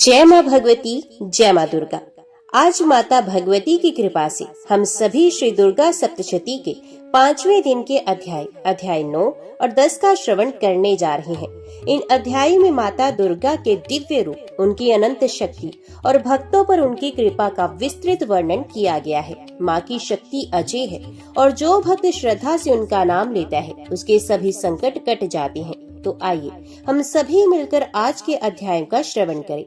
जय माँ भगवती, जय माँ दुर्गा। आज माता भगवती की कृपा से हम सभी श्री दुर्गा सप्तशती के 5वें दिन के अध्याय 9 और 10 का श्रवण करने जा रहे हैं। इन अध्यायों में माता दुर्गा के दिव्य रूप, उनकी अनंत शक्ति और भक्तों पर उनकी कृपा का विस्तृत वर्णन किया गया है। माँ की शक्ति अजय है और जो भक्त श्रद्धा से उनका नाम लेता है उसके सभी संकट कट जाते हैं। तो आइए हम सभी मिलकर आज के अध्याय का श्रवण करें।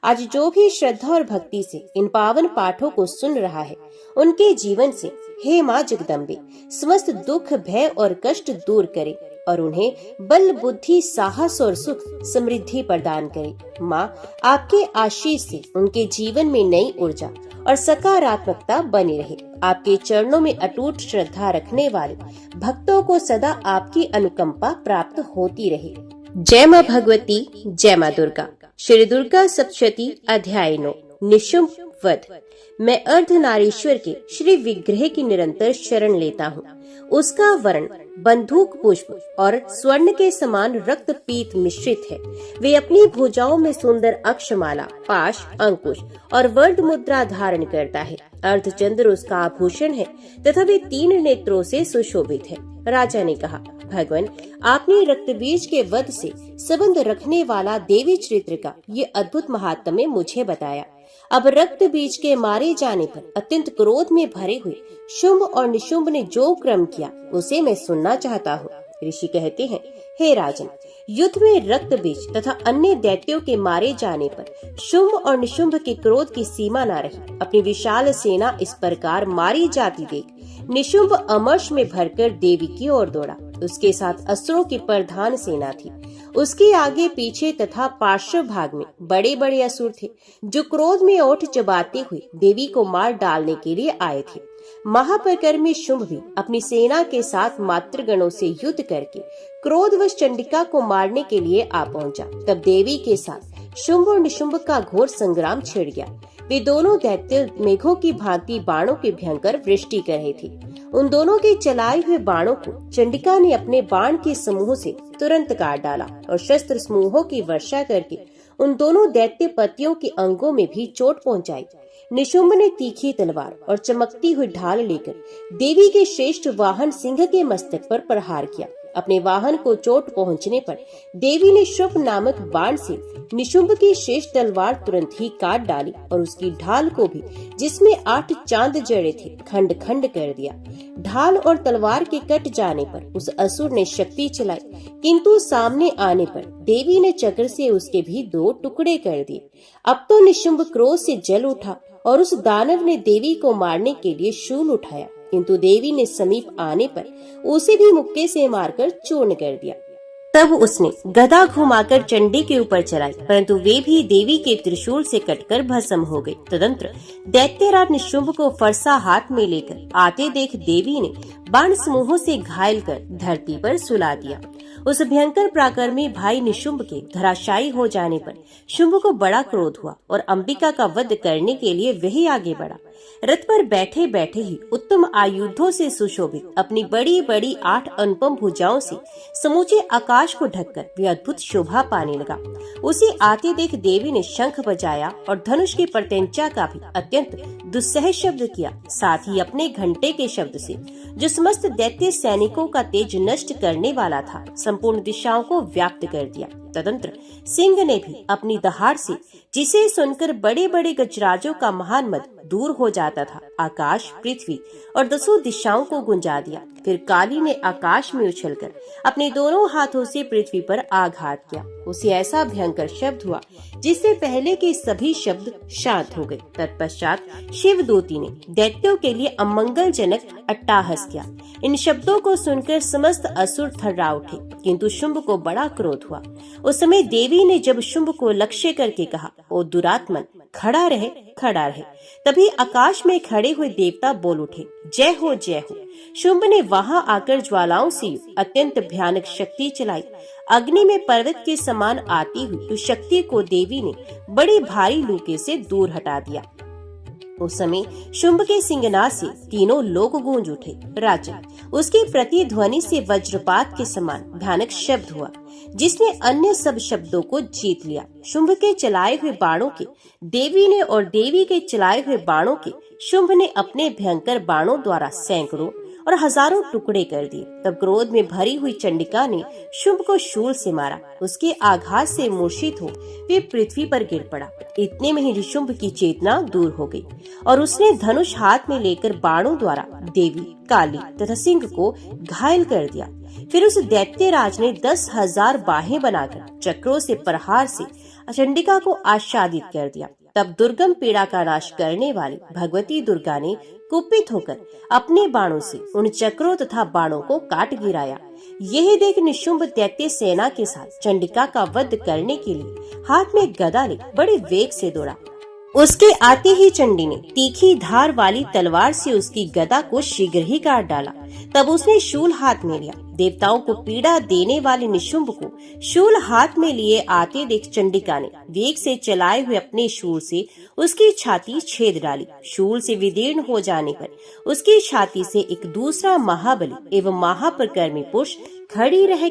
आज जो भी श्रद्धा और भक्ति से इन पावन पाठों को सुन रहा है, उनके जीवन से हे माँ जगदम्बे समस्त दुख, भय और कष्ट दूर करे और उन्हें बल, बुद्धि, साहस और सुख समृद्धि प्रदान करे। माँ आपके आशीष से उनके जीवन में नई ऊर्जा और सकारात्मकता बनी रहे। आपके चरणों में अटूट श्रद्धा रखने वाले भक्तों को सदा आपकी अनुकंपा प्राप्त होती रहे। जय माँ भगवती, जय माँ दुर्गा। श्री दुर्गा सप्तशती अध्याय 9 निशुंभ वध। मैं अर्धनारीश्वर के श्री विग्रह की निरंतर शरण लेता हूँ। उसका वर्ण बंदूक पुष्प और स्वर्ण के समान रक्त पीत मिश्रित है। वे अपनी भुजाओं में सुंदर अक्षमाला, पाश, अंकुश और वर्ण मुद्रा धारण करता है। अर्धचंद्र उसका आभूषण है तथा वे 3 नेत्रों से सुशोभित है। राजा ने कहा, भगवान आपने रक्त बीज के वध से संबंध रखने वाला देवी चरित्र का ये अद्भुत महात्म्य मुझे बताया। अब रक्त बीज के मारे जाने पर अत्यंत क्रोध में भरे हुए शुंभ और निशुंभ ने जो क्रम किया उसे मैं सुनना चाहता हूँ। ऋषि कहते हैं, हे राजन, युद्ध में रक्त बीज तथा अन्य दैत्यों के मारे जाने पर शुंभ और निशुंभ के क्रोध की सीमा न रही। अपनी विशाल सेना इस प्रकार मारी जाती देख निशुंभ अमर्ष में भरकर देवी की ओर दौड़ा। उसके साथ असुरों की प्रधान सेना थी। उसके आगे पीछे तथा पार्श्व भाग में बड़े बड़े असुर थे जो क्रोध में ओठ चबाते हुए देवी को मार डालने के लिए आए थे। महापराक्रमी शुंभ भी अपनी सेना के साथ मातृगणों से युद्ध करके क्रोधवश चंडिका को मारने के लिए आ पहुंचा। तब देवी के साथ शुंभ और निशुंभ का घोर संग्राम छिड़ गया। वे दोनों दैत्य मेघों की भांति बाणों की भयंकर वृष्टि कर रहे थे। उन दोनों के चलाए हुए बाणों को चंडिका ने अपने बाण के समूह से तुरंत काट डाला और शस्त्र समूहों की वर्षा करके उन दोनों दैत्य पतियों के अंगों में भी चोट पहुंचाई। निशुंभ ने तीखी तलवार और चमकती हुई ढाल लेकर देवी के श्रेष्ठ वाहन सिंह के मस्तक पर प्रहार किया। अपने वाहन को चोट पहुंचने पर देवी ने शुभ नामक बाण से निशुंभ की शेष तलवार तुरंत ही काट डाली और उसकी ढाल को भी, जिसमें 8 चांद जड़े थे, खंड खंड कर दिया। ढाल और तलवार के कट जाने पर उस असुर ने शक्ति चलाई, किंतु सामने आने पर देवी ने चक्र से उसके भी 2 टुकड़े कर दिए। अब तो निशुंभ क्रोध से जल उठा और उस दानव ने देवी को मारने के लिए शूल उठाया, किंतु देवी ने समीप आने पर उसे भी मुक्के से मारकर चूर्ण कर दिया। तब उसने गदा घुमाकर चंडी के ऊपर चलाई, परंतु वे भी देवी के त्रिशूल से कटकर भस्म हो गई। तदंतर दैत्यराज निशुंभ को फरसा हाथ में लेकर आते देख देवी ने बाण समूहों से घायल कर धरती पर सुला दिया। उस भयंकर पराक्रमी भाई निशुंभ के धराशायी हो जाने पर शुंभ को बड़ा क्रोध हुआ और अंबिका का वध करने के लिए वही आगे बढ़ा। रथ पर बैठे बैठे ही उत्तम आयुधों से सुशोभित अपनी बड़ी बड़ी 8 अनुपम भुजाओं से समूचे आकाश को ढककर वे अद्भुत शोभा पाने लगा। उसे आते देख देवी ने शंख बजाया और धनुष की प्रत्यंचा का भी अत्यंत दुस्सह शब्द किया। साथ ही अपने घंटे के शब्द से जो समस्त दैत्य सैनिकों का तेज नष्ट करने वाला था, संपूर्ण दिशाओं को व्याप्त कर दिया। तदंतर सिंह ने भी अपनी दहाड़ से, जिसे सुनकर बड़े बड़े गजराजों का महान मद दूर हो जाता था, आकाश, पृथ्वी और 10 दिशाओं को गुंजा दिया। फिर काली ने आकाश में उछलकर अपने दोनों हाथों से पृथ्वी पर आघात किया। उसे ऐसा भयंकर शब्द हुआ जिससे पहले के सभी शब्द शांत हो गए। तत्पश्चात शिवदूती ने दैत्यों के लिए अमंगलजनक अट्टहास किया। इन शब्दों को सुनकर समस्त असुर थर्रा उठे, किंतु शुंभ को बड़ा क्रोध हुआ। उस समय देवी ने जब शुंभ को लक्ष्य करके कहा, ओ दुरात्मन, खड़ा रहे, खड़ा रहे। तभी आकाश में खड़े हुए देवता बोल उठे, जय हो, जय हो। शुंभ ने वहां आकर ज्वालाओं से अत्यंत भयानक शक्ति चलाई। अग्नि में पर्वत के समान आती हुई उस शक्ति को देवी ने बड़ी भारी लूके से दूर हटा दिया। उस समय शुंभ के सिंहनाद से तीनों लोग गूंज उठे। राजन, उसकी प्रतिध्वनि से वज्रपात के समान भयानक शब्द हुआ, जिसने अन्य सब शब्दों को जीत लिया। शुंभ के चलाए हुए बाणों के देवी ने और देवी के चलाए हुए बाणों के शुंभ ने अपने भयंकर बाणों द्वारा सैकड़ों और हजारों टुकड़े कर दिए। तब क्रोध में भरी हुई चंडिका ने शुंभ को शूल से मारा। उसके आघात से मूर्छित हो वे पृथ्वी पर गिर पड़ा। इतने में ही शुंभ की चेतना दूर हो गई और उसने धनुष हाथ में लेकर बाणों द्वारा देवी, काली तथा सिंह को घायल कर दिया। फिर उस दैत्यराज ने 10,000 बाहें बनाकर चक्रों से प्रहार से चंडिका को आच्छादित कर दिया। तब दुर्गम पीड़ा का नाश करने वाली भगवती दुर्गा ने कुपित होकर अपने बाणों से उन चक्रों तथा बाणों को काट गिराया। यही देख निशुंभ दैत्य सेना के साथ चंडिका का वध करने के लिए हाथ में गदा ले बड़े वेग से दौड़ा। उसके आते ही चंडी ने तीखी धार वाली तलवार से उसकी गदा को शीघ्र ही काट डाला। तब उसने शूल हाथ में लिया। देवताओं को पीड़ा देने वाले निशुंभ को शूल हाथ में लिए आते देख चंडिका ने वेग से चलाए हुए अपने शूल से उसकी छाती छेद डाली। शूल से विदीर्ण हो जाने पर उसकी छाती से एक दूसरा महाबली एवं महापराक्रमी पुरुष खड़ी रह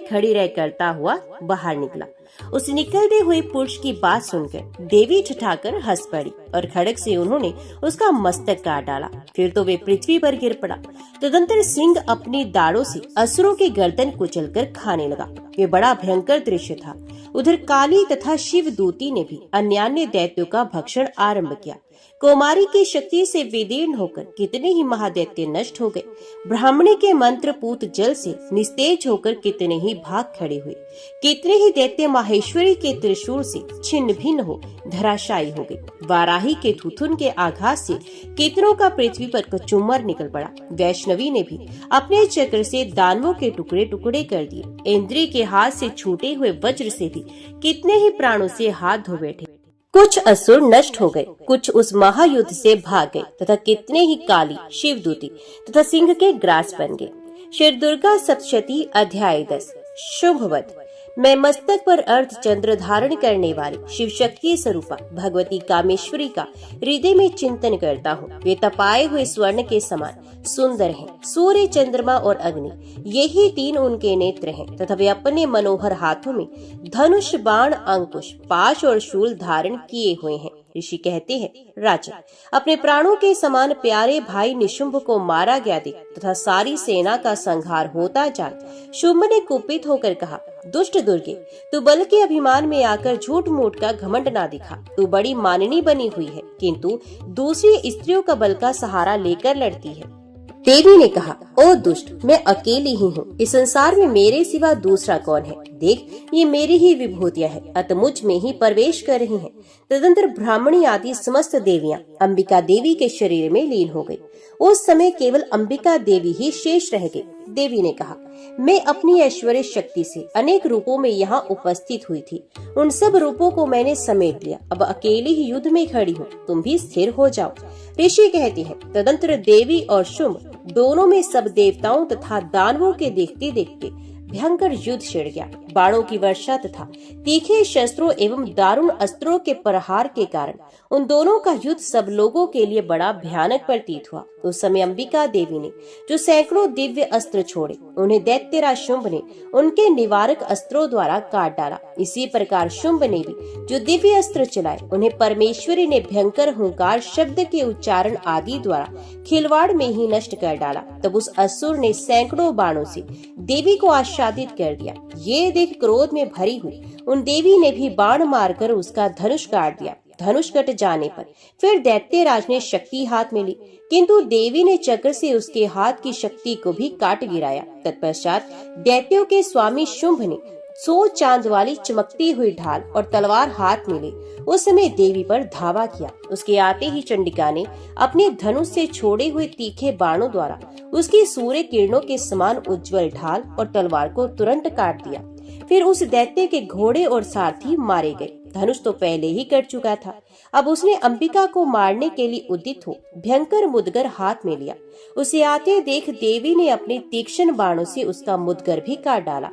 करता हुआ बाहर निकला। उस निकलते हुए पुरुष की बात सुनकर देवी ठठाकर हंस पड़ी और खड़ग से उन्होंने उसका मस्तक काट डाला। फिर तो वे पृथ्वी पर गिर पड़ा। तदंतर सिंह अपनी दाढ़ों से असुरों के गर्दन कुचलकर खाने लगा। ये बड़ा भयंकर दृश्य था। उधर काली तथा शिव दूती ने भी अन्यान्य दैत्यों का भक्षण आरंभ किया। कौमारी की शक्ति से विदीर्ण होकर कितने ही महादैत्य नष्ट हो गए। ब्राह्मणी के मंत्र पूत जल से निस्तेज होकर कितने ही भाग खड़े हुए। कितने ही दैत्य माहेश्वरी के त्रिशूल से छिन्न भिन्न हो धराशायी हो गए। वाराही के थुथुन के आघात से कितनों का पृथ्वी पर कचुम्बर निकल पड़ा। वैष्णवी ने भी अपने चक्र से दानवों के टुकड़े टुकड़े कर दिए। इंद्री के हाथ से छूटे हुए वज्र से भी कितने ही प्राणों से हाथ धो बैठे। कुछ असुर नष्ट हो गए, कुछ उस महायुद्ध से भाग गए तथा कितने ही काली, शिवदूती तथा सिंह के ग्रास बन गए। श्री दुर्गा सप्तशती अध्याय 10। शुभवत। मैं मस्तक पर अर्ध चंद्र धारण करने वाली शिव शक्ति स्वरूपा भगवती कामेश्वरी का हृदय में चिंतन करता हूँ। वे तपाए हुए स्वर्ण के समान सुंदर हैं। सूर्य, चंद्रमा और अग्नि, यही तीन उनके नेत्र हैं तथा वे अपने मनोहर हाथों में धनुष, बाण, अंकुश, पाश और शूल धारण किए हुए हैं। ऋषि कहते हैं, राजन, अपने प्राणों के समान प्यारे भाई निशुंभ को मारा गया देख तथा सारी सेना का संहार होता जान शुंभ ने कुपित होकर कहा, दुष्ट दुर्गे, तू बल के अभिमान में आकर झूठ मूठ का घमंड ना दिखा। तू बड़ी माननी बनी हुई है, किंतु दूसरी स्त्रियों का बल का सहारा लेकर लड़ती है। देवी ने कहा, ओ दुष्ट, मैं अकेली ही हूँ। इस संसार में मेरे सिवा दूसरा कौन है? देख, ये मेरी ही विभूतियाँ हैं, अतः मुझ में ही प्रवेश कर रही हैं। तदंतर ब्राह्मणी आदि समस्त देवियाँ अंबिका देवी के शरीर में लीन हो गई। उस समय केवल अंबिका देवी ही शेष रह गई। देवी ने कहा, मैं अपनी ऐश्वर्य शक्ति से अनेक रूपों में यहाँ उपस्थित हुई थी। उन सब रूपों को मैंने समेट लिया। अब अकेली ही युद्ध में खड़ी हूँ, तुम भी स्थिर हो जाओ। ऋषि कहते हैं, तदंतर देवी और शुंभ दोनों में सब देवताओं तथा दानवों के देखते देखते भयंकर युद्ध छिड़ गया। बाणों की वर्षा तथा तीखे शस्त्रों एवं दारुण अस्त्रों के प्रहार के कारण उन दोनों का युद्ध सब लोगों के लिए बड़ा भयानक प्रतीत हुआ। उस समय अंबिका देवी ने जो सैकड़ों दिव्य अस्त्र छोड़े, उन्हें दैत्यराज शुंभ ने उनके निवारक अस्त्रों द्वारा काट डाला। इसी प्रकार शुंभ ने भी जो दिव्य अस्त्र चलाए, उन्हें परमेश्वरी ने भयंकर हुंकार शब्द के उच्चारण आदि द्वारा खिलवाड़ में ही नष्ट कर डाला। तब उस असुर ने सैकड़ों बाणों से देवी को आच्छादित कर दिया। ये देख क्रोध में भरी हुई उन देवी ने भी बाण मारकर उसका धनुष काट दिया। धनुष कट जाने पर फिर दैत्यराज ने शक्ति हाथ में ली, किंतु देवी ने चक्र से उसके हाथ की शक्ति को भी काट गिराया। तत्पश्चात दैत्यों के स्वामी शुंभ ने 100 चांद वाली चमकती हुई ढाल और तलवार हाथ में ली उस समय देवी पर धावा किया। उसके आते ही चंडिका ने अपने धनुष से छोड़े हुए तीखे बाणों द्वारा उसकी सूर्य किरणों के समान उज्जवल ढाल और तलवार को तुरंत काट दिया। फिर उस दैत्य के घोड़े और सारथी मारे गए। धनुष तो पहले ही कट चुका था। अब उसने अंबिका को मारने के लिए उद्यत हो भयंकर मुदगर हाथ में लिया। उसे आते देख देवी ने अपने तीक्ष्ण बाणों से उसका मुदगर भी काट डाला।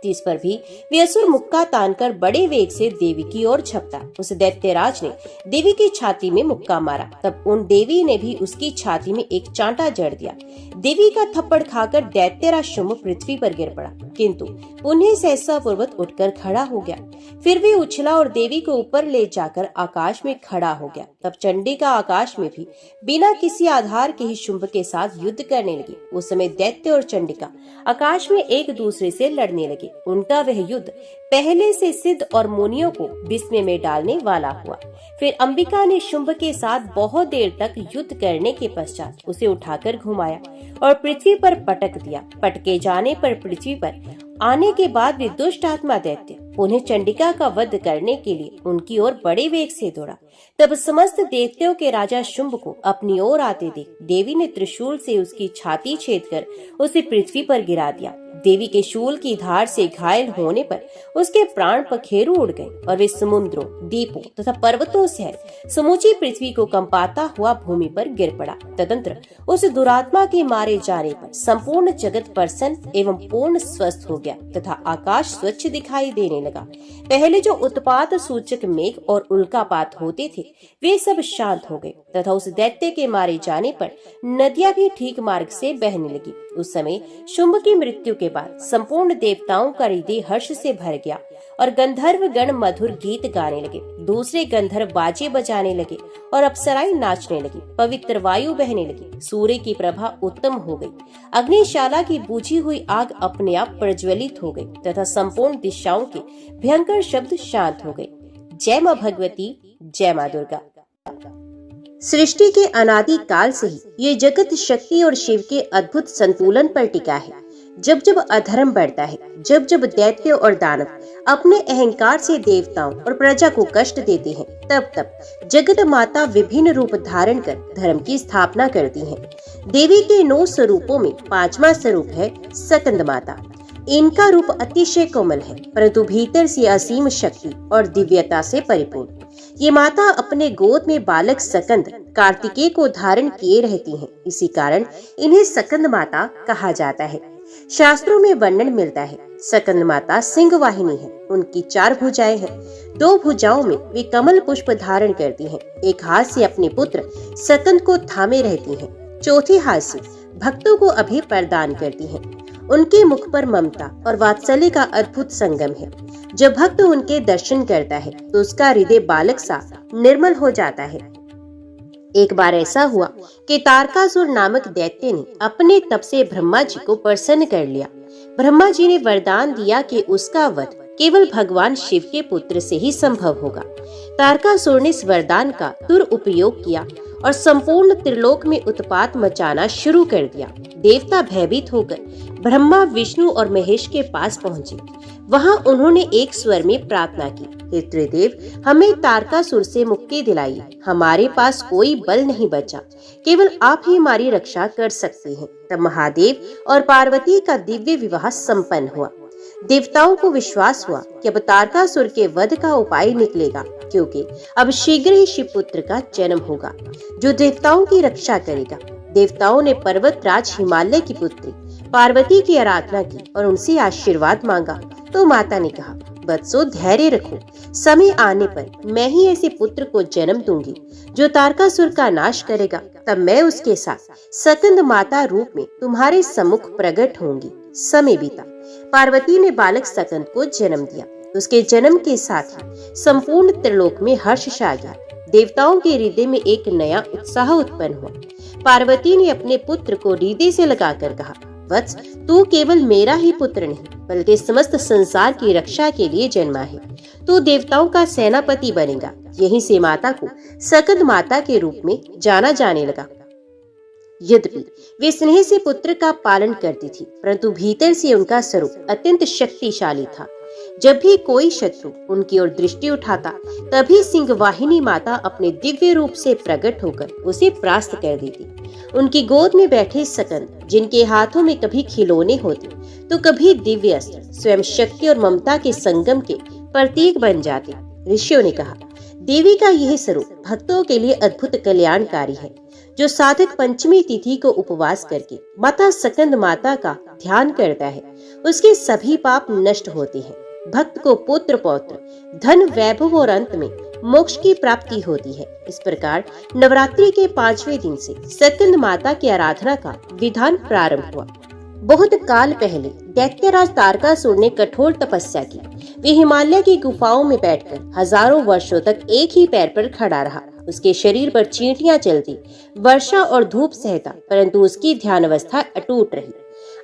इस पर भी वे असुर मुक्का तानकर बड़े वेग से देवी की ओर झपटा। उस दैत्यराज ने देवी की छाती में मुक्का मारा। तब उन देवी ने भी उसकी छाती में एक चांटा जड़ दिया। देवी का थप्पड़ खाकर दैत्यराज शुंभ पृथ्वी पर गिर पड़ा, किंतु पुनः सहसा पूर्वक उठकर खड़ा हो गया। फिर भी उछला और देवी को ऊपर ले जाकर आकाश में खड़ा हो गया। तब चंडिका आकाश में भी बिना किसी आधार के ही शुंभ के साथ युद्ध करने लगी। उस समय दैत्य और चंडिका आकाश में एक दूसरे से लड़ने लगे। उनका वह युद्ध पहले से सिद्ध और मुनियों को विस्मय में डालने वाला हुआ। फिर अंबिका ने शुंभ के साथ बहुत देर तक युद्ध करने के पश्चात उसे उठाकर घुमाया और पृथ्वी पर पटक दिया। पटके जाने पर पृथ्वी पर आने के बाद वे दुष्ट आत्मा दैत्य उन्हें चंडिका का वध करने के लिए उनकी ओर बड़े वेग से दौड़ा। तब समस्त देवताओं के राजा शुंभ को अपनी ओर आते देख देवी ने त्रिशूल से उसकी छाती छेद कर उसे पृथ्वी पर गिरा दिया। देवी के शूल की धार से घायल होने पर उसके प्राण पखेरु उड़ गए और वे समुद्रों, द्वीपों तथा पर्वतों से समूची पृथ्वी को कंपाता हुआ भूमि पर गिर पड़ा। तदंतर उस दुरात्मा के मारे जाने पर संपूर्ण जगत प्रसन्न एवं पूर्ण स्वस्थ हो गया तथा आकाश स्वच्छ दिखाई देने लगा। पहले जो उत्पात सूचक मेघ और उल्कापात होते थे वे सब शांत हो गए तथा उस दैत्य के मारे जाने पर नदियां भी ठीक मार्ग से बहने लगी। उस समय शुंभ की मृत्यु के बाद संपूर्ण देवताओं का हृदय हर्ष से भर गया और गंधर्व गण मधुर गीत गाने लगे। दूसरे गंधर्व बाजे बजाने लगे और अप्सराएं नाचने लगी। पवित्र वायु बहने लगी। सूर्य की प्रभा उत्तम हो गई। अग्निशाला की बुझी हुई आग अपने आप प्रज्वलित हो गई तथा संपूर्ण दिशाओं के भयंकर शब्द शांत हो गए। जय मां भगवती, जय मां दुर्गा। सृष्टि के अनादि काल से ही ये जगत शक्ति और शिव के अद्भुत संतुलन पर टिका है। जब जब अधर्म बढ़ता है, जब जब दैत्य और दानव अपने अहंकार से देवताओं और प्रजा को कष्ट देते हैं, तब तब जगत माता विभिन्न रूप धारण कर धर्म की स्थापना करती हैं। देवी के 9 स्वरूपों में 5वां स्वरूप है सकंद माता। इनका रूप अतिशय कोमल है, परंतु भीतर से असीम शक्ति और दिव्यता से परिपूर्ण। ये माता अपने गोद में बालक सकंद कार्तिकेय को धारण किए रहती हैं। इसी कारण इन्हें सकंद माता कहा जाता है। शास्त्रों में वर्णन मिलता है सकंद माता सिंह वाहिनी है। उनकी 4 भुजाएं हैं। 2 भुजाओं में वे कमल पुष्प धारण करती हैं। एक हाथ से अपने पुत्र सकंद को थामे रहती हैं। चौथे हाथ से भक्तों को अभय प्रदान करती हैं। उनके मुख पर ममता और वात्सल्य का अद्भुत संगम है। जब भक्त उनके दर्शन करता है तो उसका हृदय बालक सा निर्मल हो जाता है। एक बार ऐसा हुआ कि तारकासुर नामक दैत्य ने अपने तप से ब्रह्मा जी को प्रसन्न कर लिया। ब्रह्मा जी ने वरदान दिया कि उसका वध केवल भगवान शिव के पुत्र से ही संभव होगा। तारकासुर ने इस वरदान का दुरुपयोग किया और संपूर्ण त्रिलोक में उत्पात मचाना शुरू कर दिया। देवता भयभीत होकर ब्रह्मा, विष्णु और महेश के पास पहुँचे। वहाँ उन्होंने एक स्वर में प्रार्थना की, हे त्रिदेव, हमें तारकासुर से मुक्ति दिलाइए। हमारे पास कोई बल नहीं बचा, केवल आप ही हमारी रक्षा कर सकते हैं। तब महादेव और पार्वती का दिव्य विवाह संपन्न हुआ। देवताओं को विश्वास हुआ कि अब तारकासुर के वध का उपाय निकलेगा, क्योंकि अब शीघ्र ही शिवपुत्र का जन्म होगा जो देवताओं की रक्षा करेगा। देवताओं ने पर्वतराज हिमालय की पुत्री पार्वती की आराधना की और उनसे आशीर्वाद मांगा। तो माता ने कहा, वत्सो धैर्य रखो, समय आने पर मैं ही ऐसे पुत्र को जन्म दूंगी जो तारकासुर का नाश करेगा। तब मैं उसके साथ सकंद माता रूप में तुम्हारे सम्मुख प्रकट होंगी। समय बीता। पार्वती ने बालक सकंद को जन्म दिया। उसके जन्म के साथ ही संपूर्ण त्रिलोक में हर्ष छा गया। देवताओं के हृदय में एक नया उत्साह उत्पन्न हुआ। पार्वती ने अपने पुत्र को हृदय से लगाकर कहा, वत्स, तू केवल मेरा ही पुत्र नहीं बल्कि समस्त संसार की रक्षा के लिए जन्मा है। तू देवताओं का सेनापति बनेगा। यहीं से माता को सकंद माता के रूप में जाना जाने लगा। यद्यपि वे स्नेह से पुत्र का पालन करती थी, परंतु भीतर से उनका स्वरूप अत्यंत शक्तिशाली था। जब भी कोई शत्रु उनकी ओर दृष्टि उठाता, तभी सिंह वाहिनी माता अपने दिव्य रूप से प्रकट होकर उसे परास्त कर देती। उनकी गोद में बैठे सकंद, जिनके हाथों में कभी खिलौने होते तो कभी दिव्य अस्त्र, स्वयं शक्ति और ममता के संगम के प्रतीक बन जाते। ऋषियों ने कहा, देवी का यह स्वरूप भक्तों के लिए अद्भुत कल्याणकारी है। जो साधक पंचमी तिथि को उपवास करके माता सकंद माता का ध्यान करता है, उसके सभी पाप नष्ट होते हैं। भक्त को पुत्र पौत्र धन वैभव और अंत में मोक्ष की प्राप्ति होती है। इस प्रकार नवरात्रि के 5वें दिन से सकंद माता की आराधना का विधान प्रारंभ हुआ। बहुत काल पहले दैत्यराज तारकासुर ने कठोर तपस्या की। वे हिमालय की गुफाओं में बैठकर हजारों वर्षों तक एक ही पैर पर खड़ा रहा। उसके शरीर पर चींटियां चलती, वर्षा और धूप सहता, परंतु उसकी ध्यान अवस्था अटूट रही।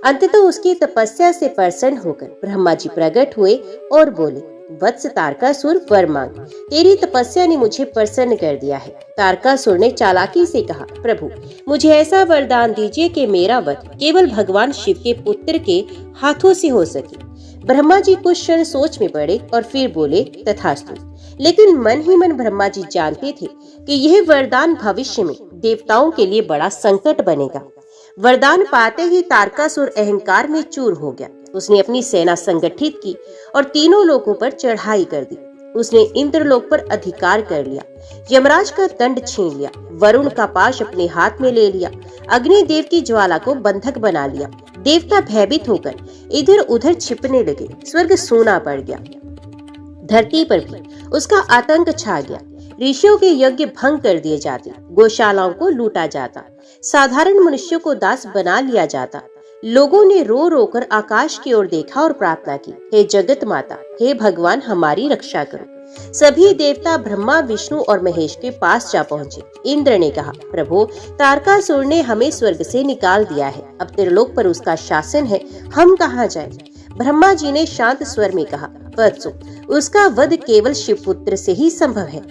अंततः उसकी तपस्या से प्रसन्न होकर ब्रह्मा जी प्रकट हुए और बोले, वत्स तारकासुर, वर मांग, तेरी तपस्या ने मुझे प्रसन्न कर दिया है। तारकासुर ने चालाकी से कहा, प्रभु मुझे ऐसा वरदान दीजिए कि मेरा वध केवल भगवान शिव के पुत्र के हाथों से हो सके। ब्रह्मा जी कुछ क्षण सोच में पड़े और फिर बोले, तथास्तु। लेकिन मन ही मन ब्रह्मा जी जानते थे कि यह वरदान भविष्य में देवताओं के लिए बड़ा संकट बनेगा। वरदान पाते ही तारकासुर अहंकार में चूर हो गया। उसने अपनी सेना संगठित की और तीनों लोकों पर चढ़ाई कर दी। उसने इंद्रलोक पर अधिकार कर लिया, यमराज का दंड छीन लिया, वरुण का पाश अपने हाथ में ले लिया, अग्निदेव की ज्वाला को बंधक बना लिया। देवता भयभीत होकर इधर उधर छिपने लगे। स्वर्ग सूना पड़ गया। धरती पर भी उसका आतंक छा गया। ऋषियों के यज्ञ भंग कर दिए जाते, गौशालाओं को लूटा जाता, साधारण मनुष्यों को दास बना लिया जाता। लोगों ने रो रो कर आकाश की ओर देखा और प्रार्थना की, हे जगत माता, हे भगवान, हमारी रक्षा करो। सभी देवता ब्रह्मा, विष्णु और महेश के पास जा पहुंचे। इंद्र ने कहा, प्रभु तारकासुर ने हमें स्वर्ग से निकाल दिया है, अब त्रिलोक पर उसका शासन है, हम कहाँ जाएं? ब्रह्मा जी ने शांत स्वर में कहा, वत्सो, उसका वध केवल शिवपुत्र से ही संभव है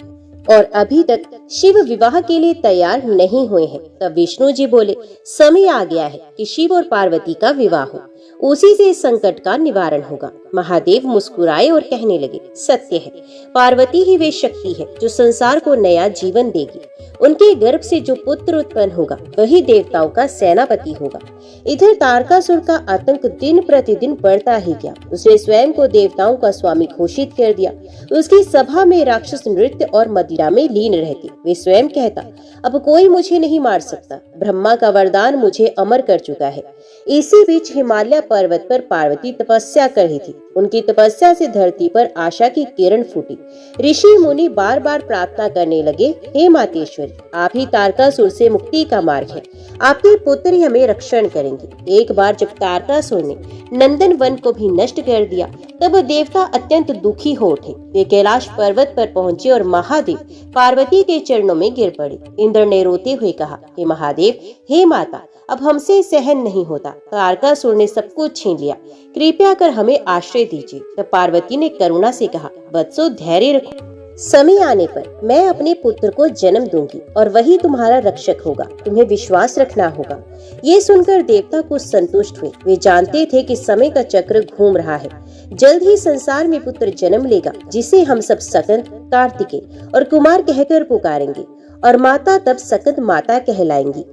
और अभी तक शिव विवाह के लिए तैयार नहीं हुए हैं। तब विष्णु जी बोले, समय आ गया है कि शिव और पार्वती का विवाह हो, उसी से संकट का निवारण होगा। महादेव मुस्कुराए और कहने लगे, सत्य है, पार्वती ही वे शक्ति है जो संसार को नया जीवन देगी। उनके गर्भ से जो पुत्र उत्पन्न होगा वही देवताओं का सेनापति होगा। इधर तारकासुर का आतंक दिन प्रतिदिन बढ़ता ही गया। उसने स्वयं को देवताओं का स्वामी घोषित कर दिया। उसकी सभा में राक्षस नृत्य और मदिरा में लीन रहते। वे स्वयं कहता, अब कोई मुझे नहीं मार सकता, ब्रह्मा का वरदान मुझे अमर कर चुका है। इसी बीच हिमालय पर्वत पर पार्वती तपस्या कर रही थी। उनकी तपस्या से धरती पर आशा की किरण फूटी। ऋषि मुनि बार बार प्रार्थना करने लगे, हे मातेश्वरी, आप ही तारकासुर से मुक्ति का मार्ग है, आपके पुत्र ही हमें रक्षण करेंगे। एक बार जब तारकासुर ने नंदन वन को भी नष्ट कर दिया, तब देवता अत्यंत दुखी हो उठे। वे कैलाश पर्वत पर पहुंचे और महादेव पार्वती के चरणों में गिर पड़े। इंद्र ने रोते हुए कहा, हे महादेव, हे माता, अब हमसे सहन नहीं होता, तारकासुर ने सब कुछ छीन लिया, कृपया कर हमें आश्रय दीजिए। तब पार्वती ने करुणा से कहा, वत्सो, धैर्य रखो, समय आने पर मैं अपने पुत्र को जन्म दूंगी और वही तुम्हारा रक्षक होगा, तुम्हें विश्वास रखना होगा। ये सुनकर देवता कुछ संतुष्ट हुए। वे जानते थे कि समय का चक्र घूम रहा है, जल्द ही संसार में पुत्र जन्म लेगा, जिसे हम सब सकंद, कार्तिकेय और कुमार कहकर पुकारेंगे और माता तब सकंद माता कहलाएंगी।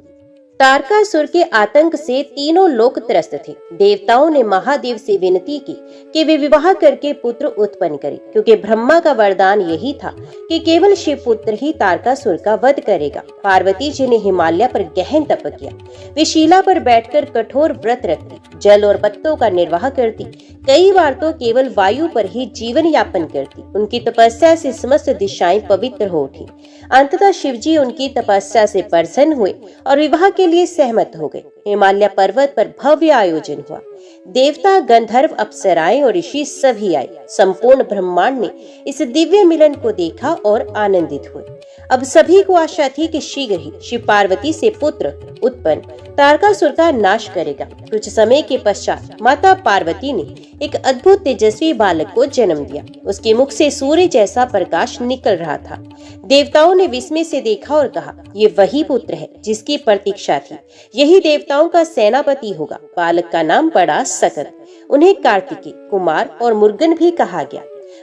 तारकासुर के आतंक से तीनों लोक त्रस्त थे। देवताओं ने महादेव से विनती की कि वे विवाह करके पुत्र उत्पन्न करें, क्योंकि ब्रह्मा का वरदान यही था कि केवल शिव पुत्र ही तारकासुर का वध करेगा। पार्वती जी ने हिमालय पर गहन तप किया। वे शिला पर बैठकर कठोर व्रत रखती, जल और पत्तों का निर्वाह करती, कई बार तो केवल वायु पर ही जीवन यापन करती। उनकी तपस्या से समस्त दिशाएं पवित्र हो उठी। अंततः शिवजी उनकी तपस्या से प्रसन्न हुए और विवाह के लिए सहमत हो गए। हिमालय पर्वत पर भव्य आयोजन हुआ। देवता, गंधर्व, अप्सराएं और ऋषि सभी आए। संपूर्ण ब्रह्मांड ने इस दिव्य मिलन को देखा और आनंदित हुए। अब सभी को आशा थी कि शीघ्र ही शिव पार्वती से पुत्र उत्पन्न तारकासुर का नाश करेगा। कुछ समय के पश्चात माता पार्वती ने एक अद्भुत तेजस्वी बालक को जन्म दिया। उसके मुख से सूर्य जैसा प्रकाश निकल रहा था। देवताओं ने विस्मय से देखा और कहा, ये वही पुत्र है जिसकी प्रतीक्षा थी, यही देवताओं का सेनापति होगा। बालक का नाम पड़ा सकंद। उन्हें कार्तिकेय, कुमार और मुर्गन भी कहा गया।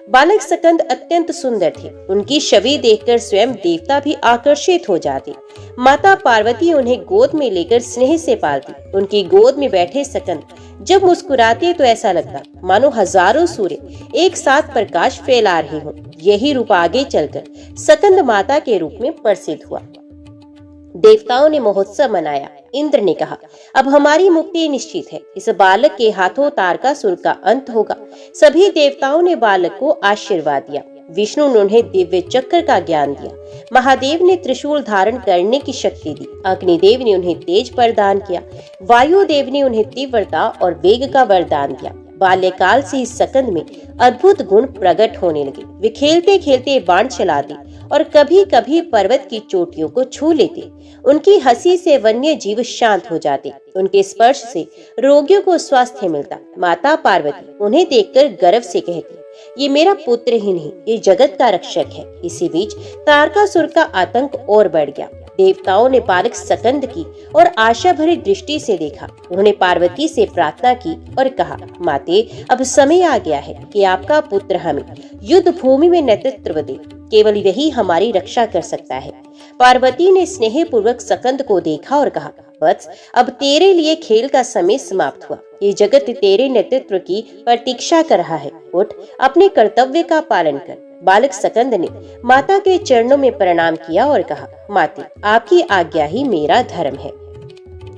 बालक सकंद अत्यंत सुंदर थे। उनकी छवि देखकर स्वयं देवता भी आकर्षित हो जाते। माता पार्वती उन्हें गोद में लेकर स्नेह से पालती। उनकी गोद में बैठे सकंद जब मुस्कुराते तो ऐसा लगता मानो हजारों सूर्य एक साथ प्रकाश फैला रहे हों। यही रूप आगे चलकर सकंद माता के रूप में प्रसिद्ध हुआ। देवताओं ने महोत्सव मनाया। इंद्र ने कहा, अब हमारी मुक्ति निश्चित है। इस बालक के हाथों तारकासुर का अंत होगा। सभी देवताओं ने बालक को आशीर्वाद दिया। विष्णु ने उन्हें दिव्य चक्र का ज्ञान दिया। महादेव ने त्रिशूल धारण करने की शक्ति दी। अग्निदेव ने उन्हें तेज प्रदान किया। वायुदेव ने उन्हें तीव्रता और वेग का वरदान दिया। बाल्यकाल से ही सकंद में अद्भुत गुण प्रकट होने लगे। वे खेलते खेलते बाण चलाते और कभी कभी पर्वत की चोटियों को छू लेते। उनकी हंसी से वन्य जीव शांत हो जाते। उनके स्पर्श से रोगियों को स्वास्थ्य मिलता। माता पार्वती उन्हें देखकर गर्व से कहती, ये मेरा पुत्र ही नहीं, ये जगत का रक्षक है। इसी बीच तारकासुर का आतंक और बढ़ गया। देवताओं ने बालक सकंद की और आशा भरी दृष्टि से देखा। उन्होंने पार्वती से प्रार्थना की और कहा, माते, अब समय आ गया है कि आपका पुत्र हमें युद्ध भूमि में नेतृत्व दे। केवल यही हमारी रक्षा कर सकता है। पार्वती ने स्नेह पूर्वक सकंद को देखा और कहा, वत्स, अब तेरे लिए खेल का समय समाप्त हुआ। ये जगत तेरे नेतृत्व की प्रतीक्षा कर रहा है। उठ, अपने कर्तव्य का पालन कर। बालक सकंद ने माता के चरणों में प्रणाम किया और कहा, माते, आपकी आज्ञा ही मेरा धर्म है।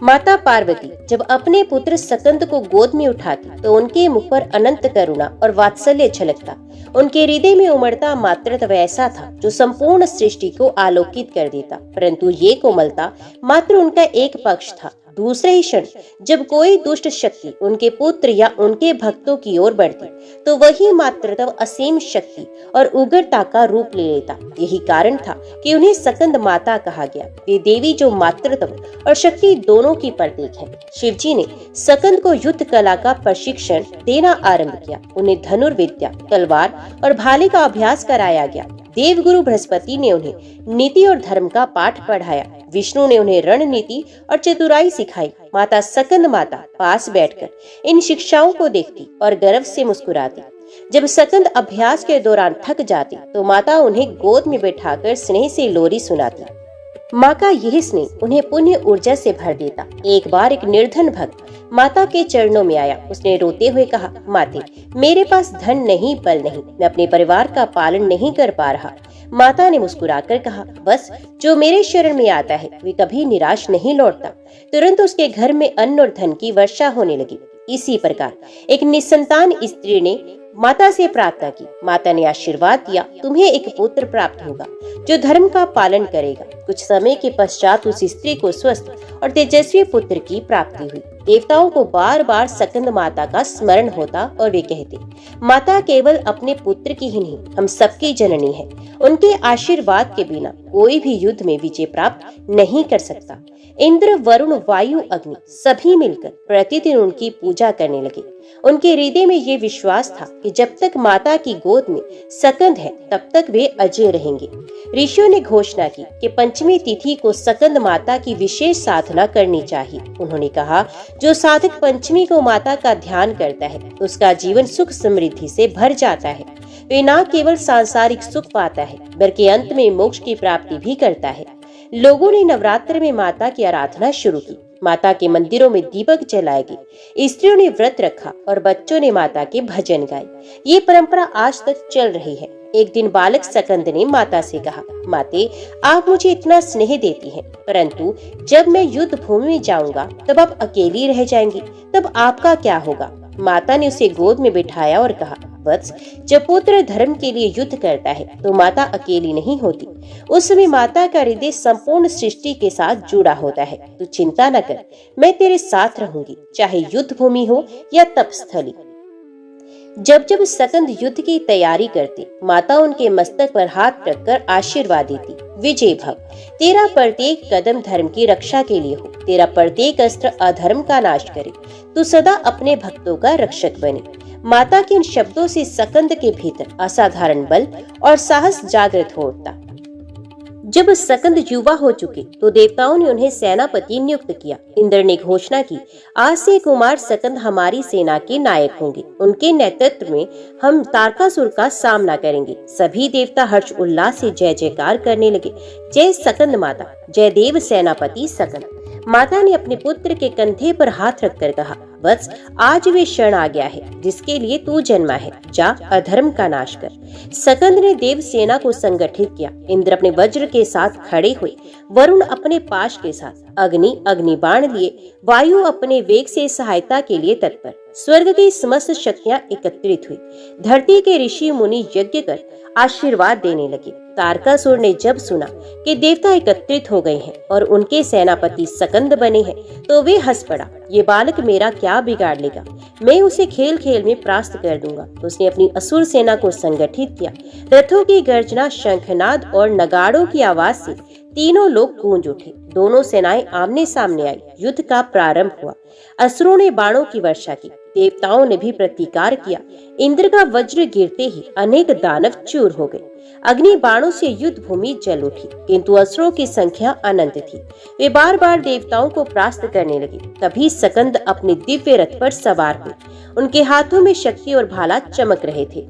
माता पार्वती जब अपने पुत्र सकंद को गोद में उठाती तो उनके मुख पर अनंत करुणा और वात्सल्य छलकता। उनके हृदय में उमड़ता मातृत्व ऐसा था जो संपूर्ण सृष्टि को आलोकित कर देता। परंतु ये कोमलता मात्र उनका एक पक्ष था। दूसरे ही क्षण जब कोई दुष्ट शक्ति उनके पुत्र या उनके भक्तों की ओर बढ़ती तो वही मातृत्व असीम शक्ति और उग्रता का रूप ले लेता। यही कारण था कि उन्हें सकंद माता कहा गया। वे देवी जो मातृत्व और शक्ति दोनों की प्रतीक है। शिवजी ने सकंद को युद्ध कला का प्रशिक्षण देना आरंभ किया। उन्हें धनुर्विद्या, तलवार और भाले का अभ्यास कराया गया। देवगुरु बृहस्पति ने उन्हें नीति और धर्म का पाठ पढ़ाया। विष्णु ने उन्हें रणनीति और चतुराई सिखाई। माता सकंद माता पास बैठकर इन शिक्षाओं को देखती और गर्व से मुस्कुराती। जब सकंद अभ्यास के दौरान थक जाती तो माता उन्हें गोद में बैठाकर स्नेह से लोरी सुनाती। माँ का यह स्नेह उन्हें पुण्य ऊर्जा से भर देता। एक बार एक निर्धन भक्त माता के चरणों में आया। उसने रोते हुए कहा, माते, मेरे पास धन नहीं, बल नहीं, मैं अपने परिवार का पालन नहीं कर पा रहा। माता ने मुस्कुराकर कहा, बस जो मेरे शरण में आता है वे कभी निराश नहीं लौटता। तुरंत उसके घर में अन्न और धन की वर्षा होने लगी। इसी प्रकार एक निसंतान स्त्री ने माता से प्रार्थना की। माता ने आशीर्वाद दिया, तुम्हें एक पुत्र प्राप्त होगा जो धर्म का पालन करेगा। कुछ समय के पश्चात उस स्त्री को स्वस्थ और तेजस्वी पुत्र की प्राप्ति हुई। देवताओं को बार बार सकंद माता का स्मरण होता और वे कहते, माता केवल अपने पुत्र की ही नहीं, हम सबकी जननी है। उनके आशीर्वाद के बिना कोई भी युद्ध में विजय प्राप्त नहीं कर सकता। इंद्र, वरुण, वायु, अग्नि सभी मिलकर प्रतिदिन उनकी पूजा करने लगे। उनके हृदय में ये विश्वास था कि जब तक माता की गोद में सकंद है तब तक वे अजय रहेंगे। ऋषियों ने घोषणा की कि पंचमी तिथि को सकंद माता की विशेष साधना करनी चाहिए। उन्होंने कहा, जो साधक पंचमी को माता का ध्यान करता है उसका जीवन सुख समृद्धि से भर जाता है। वे न केवल सांसारिक सुख पाता है बल्कि अंत में मोक्ष की प्राप्ति भी करता है। लोगों ने नवरात्र में माता की आराधना शुरू की। माता के मंदिरों में दीपक जलाए गए। स्त्रियों ने व्रत रखा और बच्चों ने माता के भजन गाए। ये परंपरा आज तक चल रही है। एक दिन बालक सकंद ने माता से कहा, माते, आप मुझे इतना स्नेह देती हैं, परंतु जब मैं युद्ध भूमि में जाऊंगा तब आप अकेली रह जाएंगी, तब आपका क्या होगा? माता ने उसे गोद में बिठाया और कहा, वत्स, जब पुत्र धर्म के लिए युद्ध करता है तो माता अकेली नहीं होती। उस समय माता का हृदय संपूर्ण सृष्टि के साथ जुड़ा होता है। तू चिंता न कर, मैं तेरे साथ रहूंगी, चाहे युद्ध भूमि हो या तपस्थली। जब जब सकंद युद्ध की तैयारी करते, माता उनके मस्तक पर हाथ रखकर आशीर्वाद देती, विजय भव। तेरा प्रत्येक कदम धर्म की रक्षा के लिए हो। तेरा प्रत्येक अस्त्र अधर्म का नाश करे। तू सदा अपने भक्तों का रक्षक बने। माता के इन शब्दों से सकंद के भीतर असाधारण बल और साहस जागृत हो उठता। जब सकंद युवा हो चुके तो देवताओं ने उन्हें सेनापति नियुक्त किया। इंद्र ने घोषणा की, आज से कुमार सकंद हमारी सेना के नायक होंगे। उनके नेतृत्व में हम तारकासुर का सामना करेंगे। सभी देवता हर्ष उल्लास से जय जयकार करने लगे। जय सकंद माता, जय देव सेनापति सकंद। माता ने अपने पुत्र के कंधे पर हाथ रखकर कहा, वत्स, आज वे क्षण आ गया है जिसके लिए तू जन्मा है। जा अधर्म का नाश कर। सकंद ने देव सेना को संगठित किया। इंद्र अपने वज्र के साथ खड़े हुए, वरुण अपने पाश के साथ, अग्नि अग्निबाण लिए, वायु अपने वेग से सहायता के लिए तत्पर। स्वर्ग की समस्त शक्तियां एकत्रित हुई। धरती के ऋषि मुनि यज्ञ कर आशीर्वाद देने लगे। तारकासुर ने जब सुना कि देवता एकत्रित हो गए हैं और उनके सेनापति सकंद बने हैं, तो वे हंस पड़ा। ये बालक मेरा क्या बिगाड़ लेगा, मैं उसे खेल खेल में परास्त कर दूंगा। उसने अपनी असुर सेना को संगठित किया। रथों की गर्जना, शंखनाद और नगाड़ों की आवाज से तीनों लोग गूंज उठे। दोनों सेनाएं आमने सामने आई। युद्ध का प्रारंभ हुआ। असुरों ने बाणों की वर्षा की, देवताओं ने भी प्रतिकार किया। इंद्र का वज्र गिरते ही अनेक दानव चूर हो गए। अग्नि बाणों से युद्ध भूमि जल उठी, किंतु असुरों की संख्या अनंत थी। वे बार बार देवताओं को परास्त करने लगे। तभी सकंद अपने दिव्य रथ पर सवार हुए। उनके हाथों में शक्ति और भाला चमक रहे थे।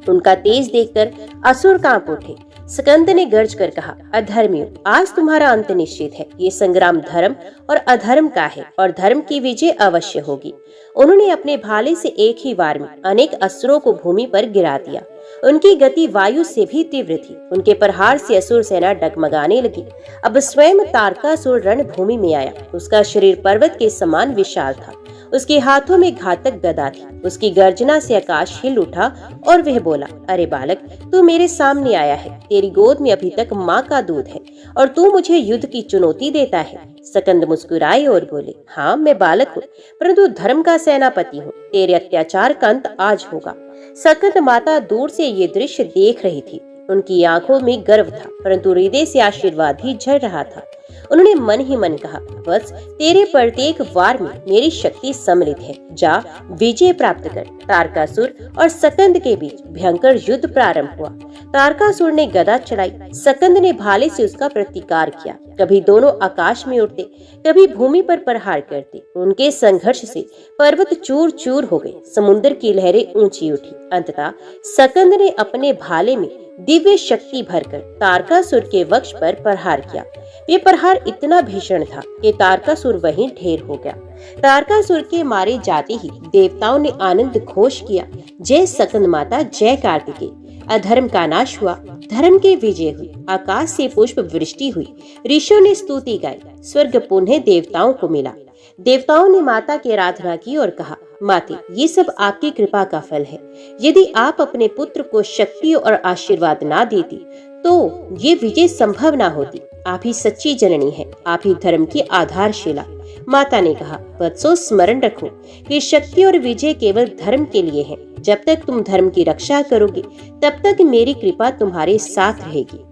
उनका तेज देखकर असुर कांप उठे। सकंद ने गर्ज कर कहा, अधर्मियों, आज तुम्हारा अंत निश्चित है। ये संग्राम धर्म और अधर्म का है और धर्म की विजय अवश्य होगी। उन्होंने अपने भाले से एक ही बार में अनेक असुरों को भूमि पर गिरा दिया। उनकी गति वायु से भी तीव्र थी। उनके प्रहार से असुर सेना डगमगाने लगी। अब स्वयं तारकासुर रणभूमि में आया। उसका शरीर पर्वत के समान विशाल था। उसके हाथों में घातक गदा थी। उसकी गर्जना से आकाश हिल उठा और वह बोला, अरे बालक, तू मेरे सामने आया है। तेरी गोद में अभी तक माँ का दूध है और तू मुझे युद्ध की चुनौती देता है। सकंद मुस्कुराए और बोले, हाँ, मैं बालक हूँ, परंतु धर्म का सेनापति हूँ। तेरे अत्याचार का अंत आज होगा। सकंद माता दूर से ये दृश्य देख रही थी। उनकी आंखों में गर्व था, परंतु हृदय से आशीर्वाद भी झड़ रहा था। उन्होंने मन ही मन कहा, वत्स, तेरे प्रत्येक वार में मेरी शक्ति सम्मिलित है। जा विजय प्राप्त कर। तारकासुर और सकंद के बीच भयंकर युद्ध प्रारंभ हुआ। तारकासुर ने गदा चलाई। सकंद ने भाले से उसका प्रतिकार किया। कभी दोनों आकाश में उड़ते, कभी भूमि पर प्रहार करते। उनके संघर्ष से पर्वत चूर चूर हो गए। समुद्र की लहरें ऊंची उठी। अंततः सकंद ने अपने भाले में दिव्य शक्ति भरकर तारकासुर के वक्ष पर प्रहार किया। ये प्रहार इतना भीषण था कि तारकासुर वहीं ढेर हो गया। तारकासुर के मारे जाते ही देवताओं ने आनंद घोष किया, जय सकंद माता, जय कार्तिकेय। अधर्म का नाश हुआ, धर्म की विजय हुई। आकाश से पुष्प वृष्टि हुई। ऋषियों ने स्तुति गाई। स्वर्ग पुनः देवताओं को मिला। देवताओं ने माता की आराधना की और कहा, माते, ये सब आपकी कृपा का फल है। यदि आप अपने पुत्र को शक्ति और आशीर्वाद ना देती तो ये विजय संभव ना होती। आप ही सच्ची जननी है, आप ही धर्म की आधारशिला। माता ने कहा, वत्सो, स्मरण रखो कि शक्ति और विजय केवल धर्म के लिए है। जब तक तुम धर्म की रक्षा करोगे, तब तक मेरी कृपा तुम्हारे साथ रहेगी।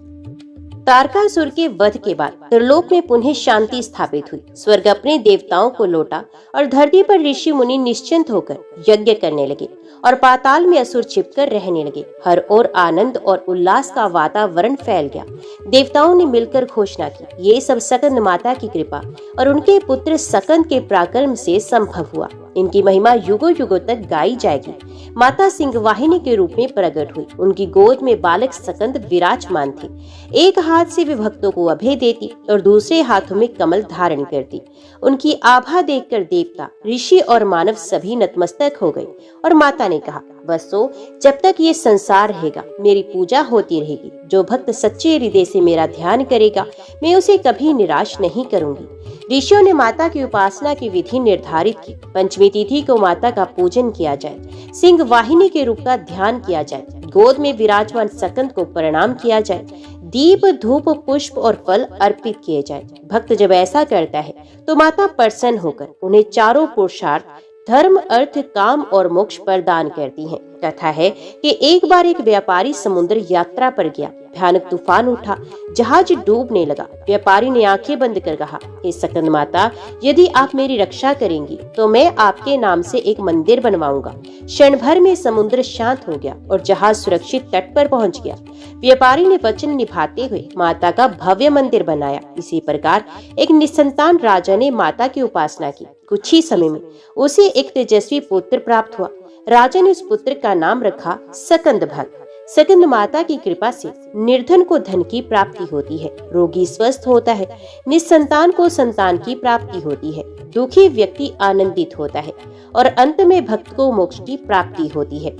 तारकासुर के वध के बाद त्रिलोक में पुनः शांति स्थापित हुई। स्वर्ग अपने देवताओं को लौटा और धरती पर ऋषि मुनि निश्चिंत होकर यज्ञ करने लगे और पाताल में असुर छिपकर रहने लगे। हर ओर आनंद और उल्लास का वातावरण फैल गया। देवताओं ने मिलकर घोषणा की, ये सब सकंद माता की कृपा और उनके पुत्र सकंद के पराक्रम से संभव हुआ। इनकी महिमा युगों युगों तक गाई जाएगी। माता सिंहवाहिनी के रूप में प्रकट हुई। उनकी गोद में बालक सकंद विराजमान थे। एक हाथ से वे भक्तों को अभय देती और दूसरे हाथों में कमल धारण करती। उनकी आभा देखकर देवता, ऋषि और मानव सभी नतमस्तक हो गए और माता ने कहा, बसो, जब तक ये संसार रहेगा मेरी पूजा होती रहेगी। जो भक्त सच्चे हृदय से मेरा ध्यान करेगा, मैं उसे कभी निराश नहीं करूंगी। ऋषियों ने माता की उपासना की विधि निर्धारित की। पंचमी तिथि को माता का पूजन किया जाए, सिंह वाहिनी के रूप का ध्यान किया जाए, गोद में विराजमान सकंद को प्रणाम किया जाए, दीप, धूप, पुष्प और फल अर्पित किए जाए। भक्त जब ऐसा करता है तो माता प्रसन्न होकर उन्हें चारों पुरुषार्थ, धर्म, अर्थ, काम और मोक्ष प्रदान करती हैं। कथा है कि एक बार एक व्यापारी समुद्र यात्रा पर गया। भयानक तूफान उठा, जहाज डूबने लगा। व्यापारी ने आंखें बंद कर कहा, हे सकंद माता, यदि आप मेरी रक्षा करेंगी तो मैं आपके नाम से एक मंदिर बनवाऊंगा। क्षण भर में समुद्र शांत हो गया और जहाज सुरक्षित तट पर पहुंच गया। व्यापारी ने वचन निभाते हुए माता का भव्य मंदिर बनाया। इसी प्रकार एक निसंतान राजा ने माता की उपासना की। कुछ ही समय में उसे एक तेजस्वी पुत्र प्राप्त हुआ। राजा ने उस पुत्र का नाम रखा सकंद भक्त। सकंद माता की कृपा से निर्धन को धन की प्राप्ति होती है, रोगी स्वस्थ होता है, निसंतान को संतान की प्राप्ति होती है, दुखी व्यक्ति आनंदित होता है और अंत में भक्त को मोक्ष की प्राप्ति होती है।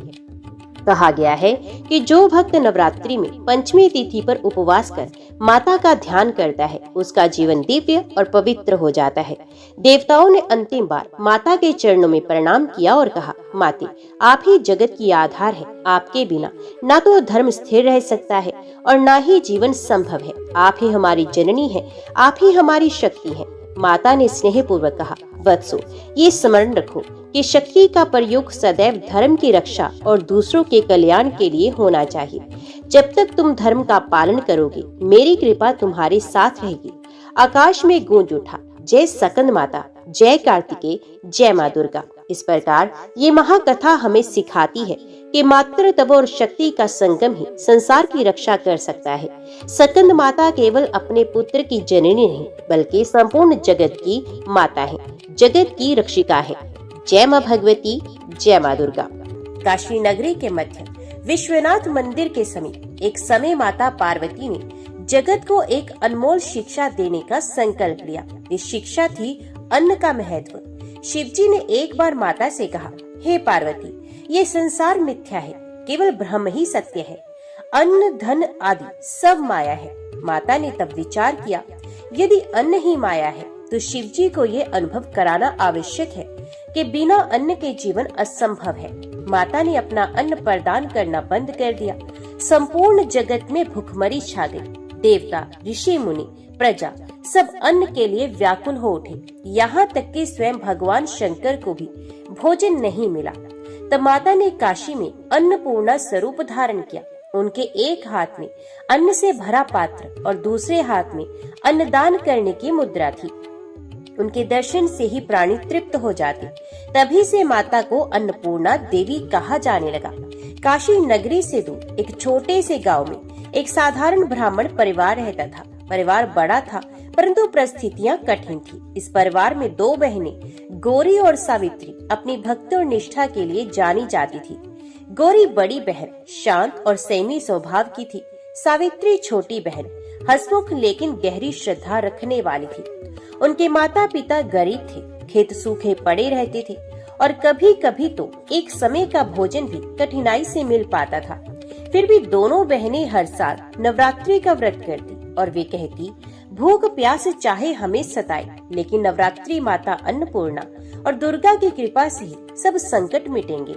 कहा गया है कि जो भक्त नवरात्रि में पंचमी तिथि पर उपवास कर माता का ध्यान करता है, उसका जीवन दिव्य और पवित्र हो जाता है। देवताओं ने अंतिम बार माता के चरणों में प्रणाम किया और कहा, माते, आप ही जगत की आधार है, आपके बिना ना तो धर्म स्थिर रह सकता है और ना ही जीवन संभव है। आप ही हमारी जननी है, आप ही हमारी शक्ति है। माता ने स्नेह पूर्वक कहा, वत्सो, ये स्मरण रखो कि शक्ति का प्रयोग सदैव धर्म की रक्षा और दूसरों के कल्याण के लिए होना चाहिए। जब तक तुम धर्म का पालन करोगे, मेरी कृपा तुम्हारे साथ रहेगी। आकाश में गूंज उठा, जय सकंद माता, जय कार्तिकेय, जय माँ दुर्गा। इस प्रकार ये महाकथा हमें सिखाती है कि मात्र तप और शक्ति का संगम ही संसार की रक्षा कर सकता है। सकंद माता केवल अपने पुत्र की जननी नहीं, बल्कि संपूर्ण जगत की माता है, जगत की रक्षिका है। जय माँ भगवती, जय माँ दुर्गा। काशी नगरी के मध्य विश्वनाथ मंदिर के समीप एक समय माता पार्वती ने जगत को एक अनमोल शिक्षा देने का संकल्प लिया। इस शिक्षा थी अन्न का महत्व। शिव जी ने एक बार माता से कहा, हे पार्वती, ये संसार मिथ्या है, केवल ब्रह्म ही सत्य है। अन्न, धन आदि सब माया है। माता ने तब विचार किया, यदि अन्न ही माया है तो शिव जी को ये अनुभव कराना आवश्यक है कि बिना अन्न के जीवन असंभव है। माता ने अपना अन्न प्रदान करना बंद कर दिया। संपूर्ण जगत में भूखमरी छा गई। देवता, ऋषि मुनि, प्रजा सब अन्न के लिए व्याकुल हो उठे। यहाँ तक कि स्वयं भगवान शंकर को भी भोजन नहीं मिला। तब माता ने काशी में अन्नपूर्णा स्वरूप धारण किया। उनके एक हाथ में अन्न से भरा पात्र और दूसरे हाथ में अन्नदान करने की मुद्रा थी। उनके दर्शन से ही प्राणी तृप्त हो जाते। तभी से माता को अन्नपूर्णा देवी कहा जाने लगा। काशी नगरी से दूर एक छोटे से गांव में एक साधारण ब्राह्मण परिवार रहता था। परिवार बड़ा था, परंतु परिस्थितियां कठिन थी। इस परिवार में दो बहनें, गौरी और सावित्री, अपनी भक्ति और निष्ठा के लिए जानी जाती थी। गौरी बड़ी बहन शांत और संयमी स्वभाव की थी। सावित्री छोटी बहन हंसमुख लेकिन गहरी श्रद्धा रखने वाली थी। उनके माता पिता गरीब थे, खेत सूखे पड़े रहते थे और कभी कभी तो एक समय का भोजन भी कठिनाई से मिल पाता था। फिर भी दोनों बहनें हर साल नवरात्रि का व्रत करती और वे कहती, भूख प्यास चाहे हमें सताए, लेकिन नवरात्रि माता अन्नपूर्णा और दुर्गा की कृपा से ही सब संकट मिटेंगे।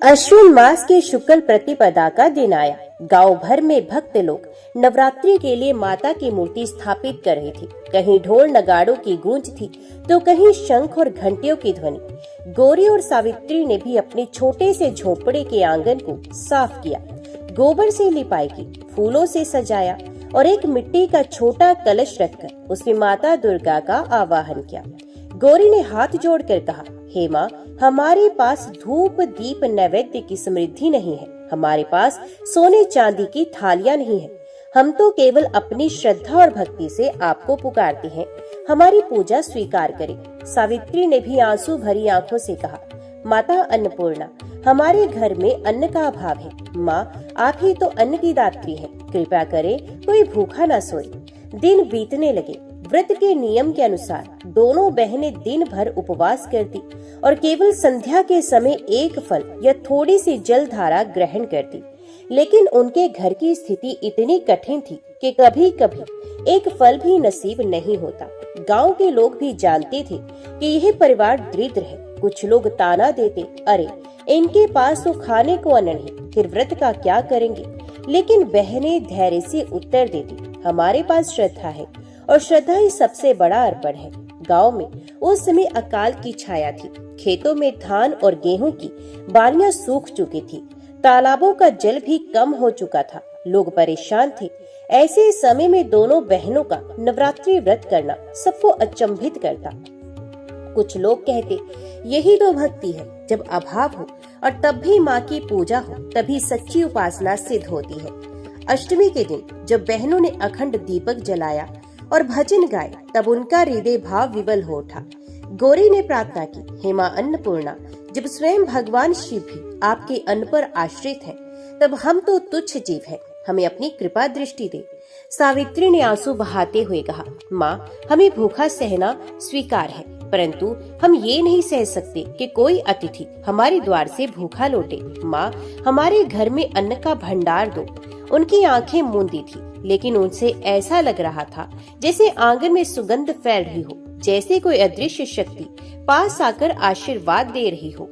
अश्विन मास के शुक्ल प्रतिपदा का दिन आया। गांव भर में भक्त लोग नवरात्रि के लिए माता की मूर्ति स्थापित कर रहे थे। कहीं ढोल नगाड़ों की गूंज थी तो कहीं शंख और घंटियों की ध्वनि। गौरी और सावित्री ने भी अपने छोटे से झोपड़े के आंगन को साफ किया, गोबर से लिपाई की, फूलों से सजाया और एक मिट्टी का छोटा कलश रखकर उसमें माता दुर्गा का आवाहन किया। गौरी ने हाथ जोड़कर कहा, हे माँ, हमारे पास धूप दीप नैवेद्य की समृद्धि नहीं है, हमारे पास सोने चांदी की थालियां नहीं है। हम तो केवल अपनी श्रद्धा और भक्ति से आपको पुकारते हैं, हमारी पूजा स्वीकार करें। सावित्री ने भी आंसू भरी आंखों से कहा, माता अन्नपूर्णा, हमारे घर में अन्न का अभाव है। माँ, आप ही तो अन्न की दात्री है, कृपया करें कोई भूखा न सोए। दिन बीतने लगे। व्रत के नियम के अनुसार दोनों बहनें दिन भर उपवास करती और केवल संध्या के समय एक फल या थोड़ी सी जल धारा ग्रहण करती। लेकिन उनके घर की स्थिति इतनी कठिन थी कि कभी कभी एक फल भी नसीब नहीं होता। गांव के लोग भी जानते थे कि यह परिवार दरिद्र है। कुछ लोग ताना देते, अरे इनके पास तो खाने को अन्न नहीं, फिर व्रत का क्या करेंगे। लेकिन बहनें धैर्य से उत्तर देती, हमारे पास श्रद्धा है और श्रद्धा ही सबसे बड़ा अर्पण है। गांव में उस समय अकाल की छाया थी। खेतों में धान और गेहूं की बालियां सूख चुकी थी। तालाबों का जल भी कम हो चुका था। लोग परेशान थे। ऐसे समय में दोनों बहनों का नवरात्रि व्रत करना सबको अचंभित करता। कुछ लोग कहते, यही तो भक्ति है, जब अभाव हो और तब भी माँ की पूजा हो, तभी सच्ची उपासना सिद्ध होती है। अष्टमी के दिन जब बहनों ने अखंड दीपक जलाया और भजन गाए, तब उनका हृदय भाव विवल हो उठा। गौरी ने प्रार्थना की, हे मां अन्नपूर्णा, जब स्वयं भगवान शिव भी आपके अन्न पर आश्रित हैं, तब हम तो तुच्छ जीव हैं, हमें अपनी कृपा दृष्टि दे। सावित्री ने आंसू बहाते हुए कहा, माँ, हमें भूखा सहना स्वीकार है, परंतु हम ये नहीं सह सकते कि कोई अतिथि हमारे द्वार से भूखा लौटे। माँ, हमारे घर में अन्न का भंडार दो। उनकी आंखें मूंदी थी, लेकिन उनसे ऐसा लग रहा था जैसे आंगन में सुगंध फैल रही हो, जैसे कोई अदृश्य शक्ति पास आकर आशीर्वाद दे रही हो।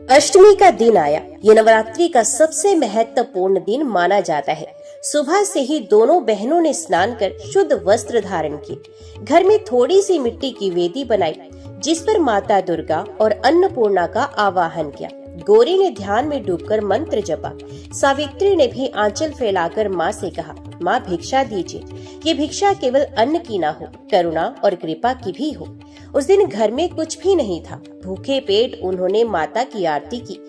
अष्टमी का दिन आया। ये नवरात्रि का सबसे महत्वपूर्ण दिन माना जाता है। सुबह से ही दोनों बहनों ने स्नान कर शुद्ध वस्त्र धारण किए। घर में थोड़ी सी मिट्टी की वेदी बनाई, जिस पर माता दुर्गा और अन्नपूर्णा का आवाहन किया। गौरी ने ध्यान में डूबकर मंत्र जपा। सावित्री ने भी आंचल फैलाकर माँ से कहा, माँ, भिक्षा दीजिए। ये भिक्षा केवल अन्न की ना हो, करुणा और कृपा की भी हो। उस दिन घर में कुछ भी नहीं था। भूखे पेट उन्होंने माता की आरती की।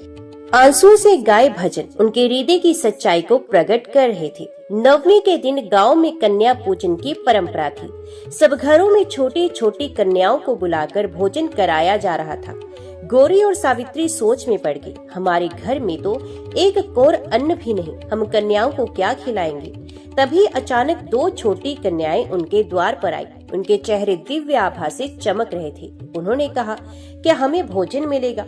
आंसू से गाए भजन उनके हृदय की सच्चाई को प्रकट कर रहे थे। नवमी के दिन गांव में कन्या पूजन की परंपरा थी। सब घरों में छोटी छोटी कन्याओं को बुलाकर भोजन कराया जा रहा था। गौरी और सावित्री सोच में पड़ गई, हमारे घर में तो एक कोर अन्न भी नहीं, हम कन्याओं को क्या खिलाएंगे। तभी अचानक दो छोटी कन्याएं उनके द्वार पर आई। उनके चेहरे दिव्य आभा से चमक रहे थे। उन्होंने कहा, क्या हमें भोजन मिलेगा?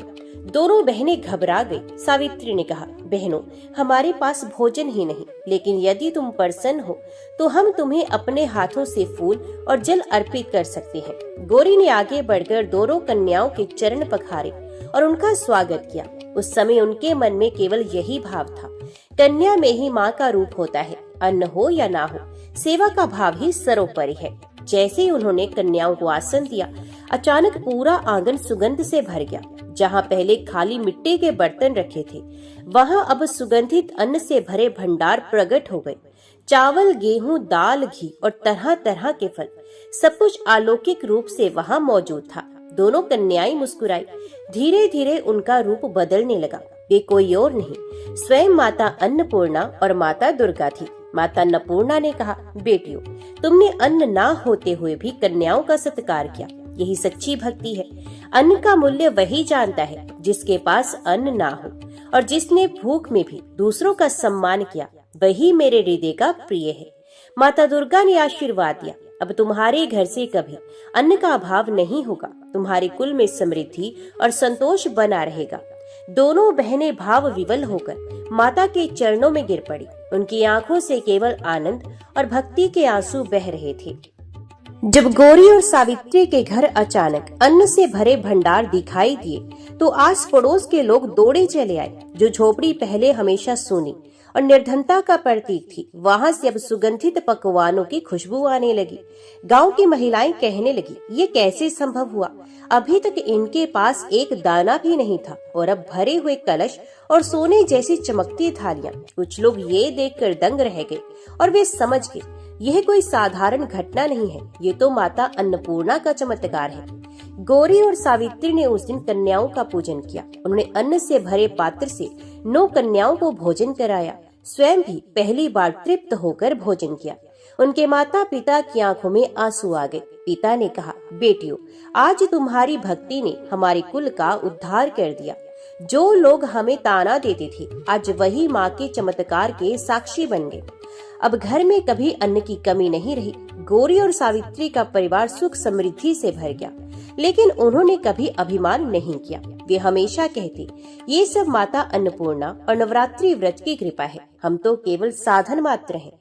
दोनों बहनें घबरा गई। सावित्री ने कहा, बहनों, हमारे पास भोजन ही नहीं, लेकिन यदि तुम प्रसन्न हो तो हम तुम्हें अपने हाथों से फूल और जल अर्पित कर सकते हैं। गौरी ने आगे बढ़कर दोनों कन्याओं के चरण पखारे और उनका स्वागत किया। उस समय उनके मन में केवल यही भाव था, कन्या में ही माँ का रूप होता है। अन्न हो या ना हो, सेवा का भाव ही सर्वोपरि है। जैसे ही उन्होंने कन्याओं को आसन दिया, अचानक पूरा आंगन सुगंध से भर गया। जहाँ पहले खाली मिट्टी के बर्तन रखे थे, वहाँ अब सुगंधित अन्न से भरे भंडार प्रकट हो गए। चावल, गेहूं, दाल, घी और तरह तरह के फल, सब कुछ अलौकिक रूप से वहाँ मौजूद था। दोनों कन्याएं मुस्कुराई। धीरे धीरे उनका रूप बदलने लगा। वे कोई और नहीं, स्वयं माता अन्नपूर्णा और माता दुर्गा थी। माता अन्नपूर्णा ने कहा, बेटियों, तुमने अन्न ना होते हुए भी कन्याओं का सत्कार किया। यही सच्ची भक्ति है। अन्न का मूल्य वही जानता है जिसके पास अन्न ना हो, और जिसने भूख में भी दूसरों का सम्मान किया, वही मेरे हृदय का प्रिय है। माता दुर्गा ने आशीर्वाद दिया, अब तुम्हारे घर से कभी अन्न का अभाव नहीं होगा। तुम्हारे कुल में समृद्धि और संतोष बना रहेगा। दोनों बहनें भाव विवल होकर माता के चरणों में गिर पड़ी। उनकी आंखों से केवल आनंद और भक्ति के आंसू बह रहे थे। जब गौरी और सावित्री के घर अचानक अन्न से भरे भंडार दिखाई दिए, तो आस पड़ोस के लोग दौड़े चले आए। जो झोपड़ी पहले हमेशा सोनी और निर्धनता का प्रतीक थी, वहाँ से अब सुगंधित पकवानों की खुशबू आने लगी। गांव की महिलाएं कहने लगी, ये कैसे संभव हुआ? अभी तक इनके पास एक दाना भी नहीं था, और अब भरे हुए कलश और सोने जैसी चमकती थालियां। कुछ लोग ये देखकर दंग रह गए और वे समझ गए, यह कोई साधारण घटना नहीं है, ये तो माता अन्नपूर्णा का चमत्कार है। गौरी और सावित्री ने उस दिन कन्याओं का पूजन किया। उन्होंने अन्न से भरे पात्र से 9 कन्याओं को भोजन कराया। स्वयं भी पहली बार तृप्त होकर भोजन किया। उनके माता पिता की आंखों में आंसू आ गए। पिता ने कहा, बेटियों, आज तुम्हारी भक्ति ने हमारे कुल का उद्धार कर दिया। जो लोग हमें ताना देते थे, आज वही माँ के चमत्कार के साक्षी बन गए। अब घर में कभी अन्न की कमी नहीं रही। गौरी और सावित्री का परिवार सुख समृद्धि से भर गया, लेकिन उन्होंने कभी अभिमान नहीं किया। वे हमेशा कहते, ये सब माता अन्नपूर्णा और नवरात्रि व्रत की कृपा है, हम तो केवल साधन मात्र हैं।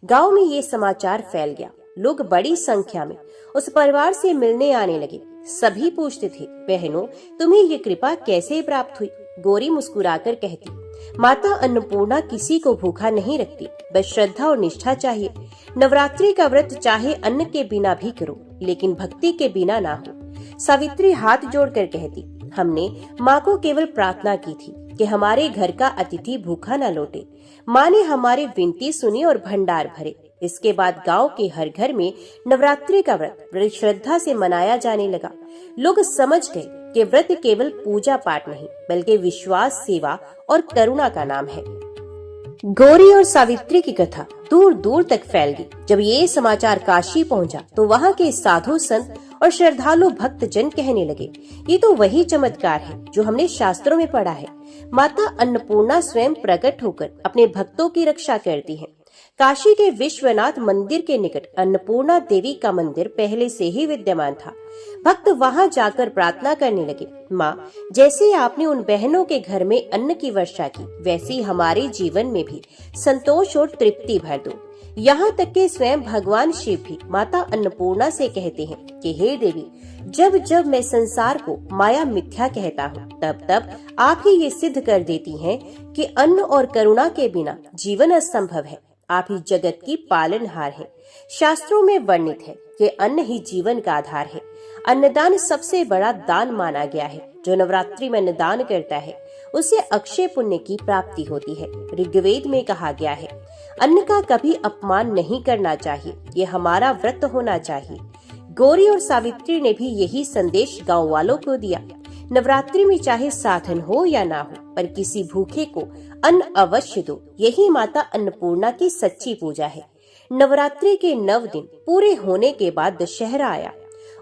गांव में ये समाचार फैल गया। लोग बड़ी संख्या में उस परिवार से मिलने आने लगे। सभी पूछते थे, बहनों, तुम्हें ये कृपा कैसे प्राप्त हुई? गौरी मुस्कुराकर कहती, माता अन्नपूर्णा किसी को भूखा नहीं रखती, बस श्रद्धा और निष्ठा चाहिए। नवरात्रि का व्रत चाहे अन्न के बिना भी करो, लेकिन भक्ति के बिना ना हो। सावित्री हाथ जोड़कर कहती, हमने माँ को केवल प्रार्थना की थी कि हमारे घर का अतिथि भूखा न लौटे। माँ ने हमारी विनती सुनी और भंडार भरे। इसके बाद गांव के हर घर में नवरात्रि का व्रत बड़ी श्रद्धा से मनाया जाने लगा। लोग समझ गए कि व्रत केवल पूजा पाठ नहीं, बल्कि विश्वास, सेवा और करुणा का नाम है। गौरी और सावित्री की कथा दूर दूर तक फैल गई। जब ये समाचार काशी पहुंचा, तो वहाँ के साधु संत और श्रद्धालु भक्तजन कहने लगे, ये तो वही चमत्कार है जो हमने शास्त्रों में पढ़ा है। माता अन्नपूर्णा स्वयं प्रकट होकर अपने भक्तों की रक्षा करती हैं। काशी के विश्वनाथ मंदिर के निकट अन्नपूर्णा देवी का मंदिर पहले से ही विद्यमान था। भक्त वहां जाकर प्रार्थना करने लगे, माँ, जैसे आपने उन बहनों के घर में अन्न की वर्षा की, वैसे ही हमारे जीवन में भी संतोष और तृप्ति भर दो। यहाँ तक कि स्वयं भगवान शिव भी माता अन्नपूर्णा से कहते हैं कि हे देवी, जब जब मैं संसार को माया मिथ्या कहता हूँ, तब तब आप ही ये सिद्ध कर देती हैं कि अन्न और करुणा के बिना जीवन असंभव है। आप ही जगत की पालनहार है। शास्त्रों में वर्णित है कि अन्न ही जीवन का आधार है। अन्नदान सबसे बड़ा दान माना गया है। जो नवरात्रि में अन्नदान करता है उसे अक्षय पुण्य की प्राप्ति होती है। ऋग्वेद में कहा गया है, अन्न का कभी अपमान नहीं करना चाहिए, ये हमारा व्रत होना चाहिए। गौरी और सावित्री ने भी यही संदेश गांव वालों को दिया। नवरात्रि में चाहे साधन हो या ना हो, पर किसी भूखे को अन्न अवश्य दो। यही माता अन्नपूर्णा की सच्ची पूजा है। नवरात्रि के 9 दिन पूरे होने के बाद दशहरा आया।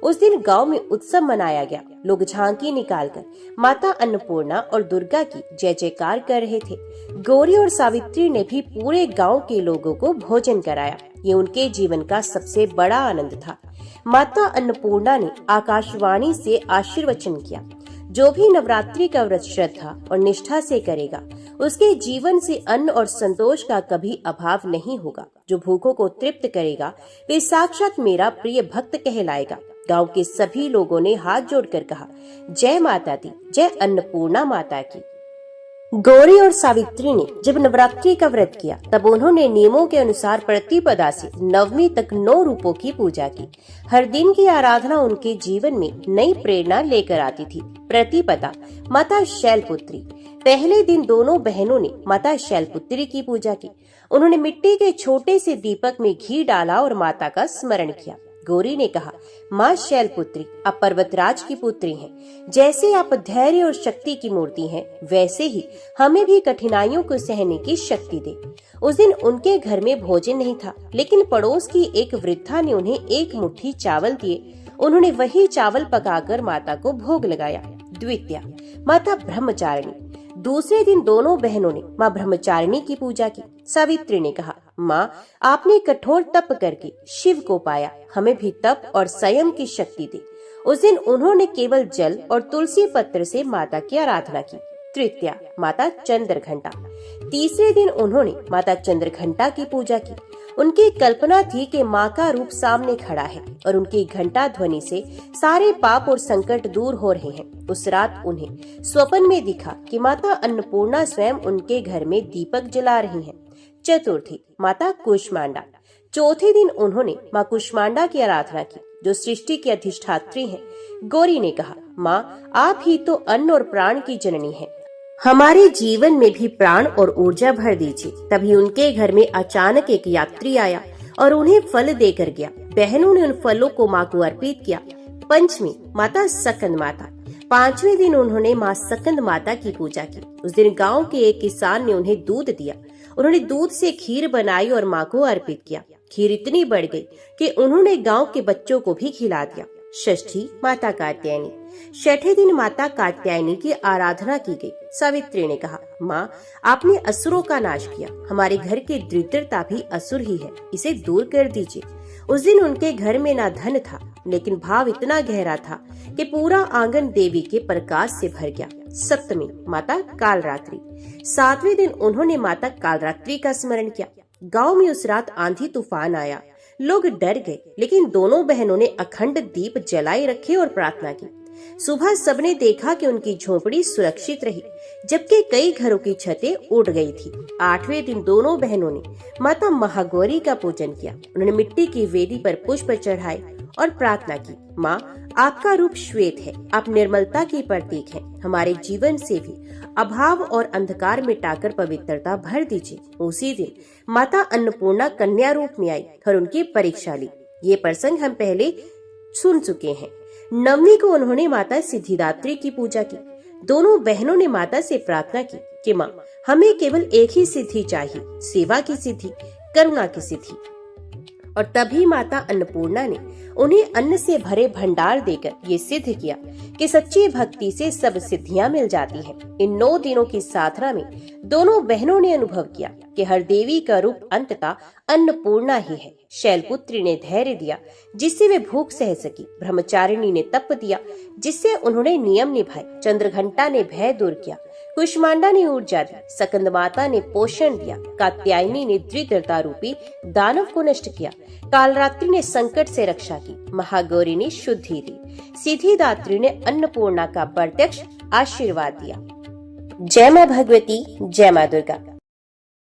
उस दिन गांव में उत्सव मनाया गया। लोग झांकी निकालकर माता अन्नपूर्णा और दुर्गा की जय जयकार कर रहे थे। गौरी और सावित्री ने भी पूरे गांव के लोगों को भोजन कराया। ये उनके जीवन का सबसे बड़ा आनंद था। माता अन्नपूर्णा ने आकाशवाणी से आशीर्वचन किया, जो भी नवरात्रि का व्रत श्रद्धा और निष्ठा से करेगा, उसके जीवन से अन्न और संतोष का कभी अभाव नहीं होगा। जो भूखों को तृप्त करेगा, वे साक्षात मेरा प्रिय भक्त कहलाएगा। गांव के सभी लोगों ने हाथ जोड़कर कहा, जय माता दी, जय अन्नपूर्णा माता की। गौरी और सावित्री ने जब नवरात्रि का व्रत किया, तब उन्होंने नियमों के अनुसार प्रतिपदा से नवमी तक 9 रूपों की पूजा की। हर दिन की आराधना उनके जीवन में नई प्रेरणा लेकर आती थी। प्रतिपदा माता शैलपुत्री। पहले दिन दोनों बहनों ने माता शैलपुत्री की पूजा की। उन्होंने मिट्टी के छोटे से दीपक में घी डाला और माता का स्मरण किया। गौरी ने कहा, माँ शैलपुत्री, आप पर्वतराज की पुत्री हैं। जैसे आप धैर्य और शक्ति की मूर्ति हैं, वैसे ही हमें भी कठिनाइयों को सहने की शक्ति दे। उस दिन उनके घर में भोजन नहीं था, लेकिन पड़ोस की एक वृद्धा ने उन्हें 1 मुट्ठी चावल दिए। उन्होंने वही चावल पकाकर माता को भोग लगाया। द्वितीया माता ब्रह्मचारिणी। दूसरे दिन दोनों बहनों ने माँ ब्रह्मचारिणी की पूजा की। सावित्री ने कहा, माँ, आपने कठोर तप करके शिव को पाया, हमें भी तप और संयम की शक्ति दे। उस दिन उन्होंने केवल जल और तुलसी पत्र से माता की आराधना की। तृतीया माता चंद्रघंटा। तीसरे दिन उन्होंने माता चंद्रघंटा की पूजा की। उनकी कल्पना थी कि माँ का रूप सामने खड़ा है और उनकी घंटा ध्वनि से सारे पाप और संकट दूर हो रहे हैं। उस रात उन्हें स्वप्न में दिखा कि माता अन्नपूर्णा स्वयं उनके घर में दीपक जला रही हैं। चतुर्थी माता कुष्मांडा। चौथे दिन उन्होंने माँ कुष्मांडा की आराधना की, जो सृष्टि की अधिष्ठात्री हैं। गौरी ने कहा, माँ, आप ही तो अन्न और प्राण की जननी हैं। हमारे जीवन में भी प्राण और ऊर्जा भर दीजिए। तभी उनके घर में अचानक एक यात्री आया और उन्हें फल देकर गया। बहनों ने उन फलों को माँ को अर्पित किया। पंचमी माता सकंद माता। 5वें दिन उन्होंने माँ सकंद माता की पूजा की। उस दिन गांव के एक किसान ने उन्हें दूध दिया। उन्होंने दूध से खीर बनाई और माँ को अर्पित किया। खीर इतनी बढ़ गई कि उन्होंने गांव के बच्चों को भी खिला दिया। षष्ठी माता कात्यायनी। 6ठे दिन माता कात्यायनी की आराधना की गई। सावित्री ने कहा, माँ, आपने असुरों का नाश किया। हमारे घर की दरिद्रता भी असुर ही है, इसे दूर कर दीजिए। उस दिन उनके घर में ना धन था, लेकिन भाव इतना गहरा था कि पूरा आंगन देवी के प्रकाश से भर गया। सप्तमी माता कालरात्रि। 7वें दिन उन्होंने माता कालरात्रि का स्मरण किया। गांव में उस रात आंधी तूफान आया। लोग डर गए, लेकिन दोनों बहनों ने अखंड दीप जलाए रखे और प्रार्थना की। सुबह सबने देखा कि उनकी झोपड़ी सुरक्षित रही, जबकि कई घरों की छतें उड़ गई थी। 8वें दिन दोनों बहनों ने माता महागौरी का पूजन किया। उन्होंने मिट्टी की वेदी पर पुष्प चढ़ाए और प्रार्थना की, माँ, आपका रूप श्वेत है, आप निर्मलता की प्रतीक हैं। हमारे जीवन से भी अभाव और अंधकार मिटाकर पवित्रता भर दीजिए। उसी दिन माता अन्नपूर्णा कन्या रूप में आई और उनकी परीक्षा ली। ये प्रसंग हम पहले सुन चुके हैं। नवमी को उन्होंने माता सिद्धिदात्री की पूजा की। दोनों बहनों ने माता से प्रार्थना की कि माँ, हमें केवल एक ही सिद्धि चाहिए, सेवा की सिद्धि, करुणा की सिद्धि। और तभी माता अन्नपूर्णा ने उन्हें अन्न से भरे भंडार देकर ये सिद्ध किया कि सच्ची भक्ति से सब सिद्धियां मिल जाती हैं। इन 9 दिनों की साधना में दोनों बहनों ने अनुभव किया कि हर देवी का रूप अंततः अन्नपूर्णा ही है। शैलपुत्री ने धैर्य दिया जिससे वे भूख सह सकी। ब्रह्मचारिणी ने तप दिया जिससे उन्होंने नियम निभाए। चंद्रघंटा ने भय दूर किया। कुष्मांडा ने ऊर्जा दी। सकंद माता ने पोषण दिया। कात्यायनी ने दरिद्रता रूपी दानव को नष्ट किया। कालरात्रि ने संकट से रक्षा की। महागौरी ने शुद्धि दी। सिद्धिदात्री ने अन्नपूर्णा का प्रत्यक्ष आशीर्वाद दिया। जय मां भगवती, जय मां दुर्गा।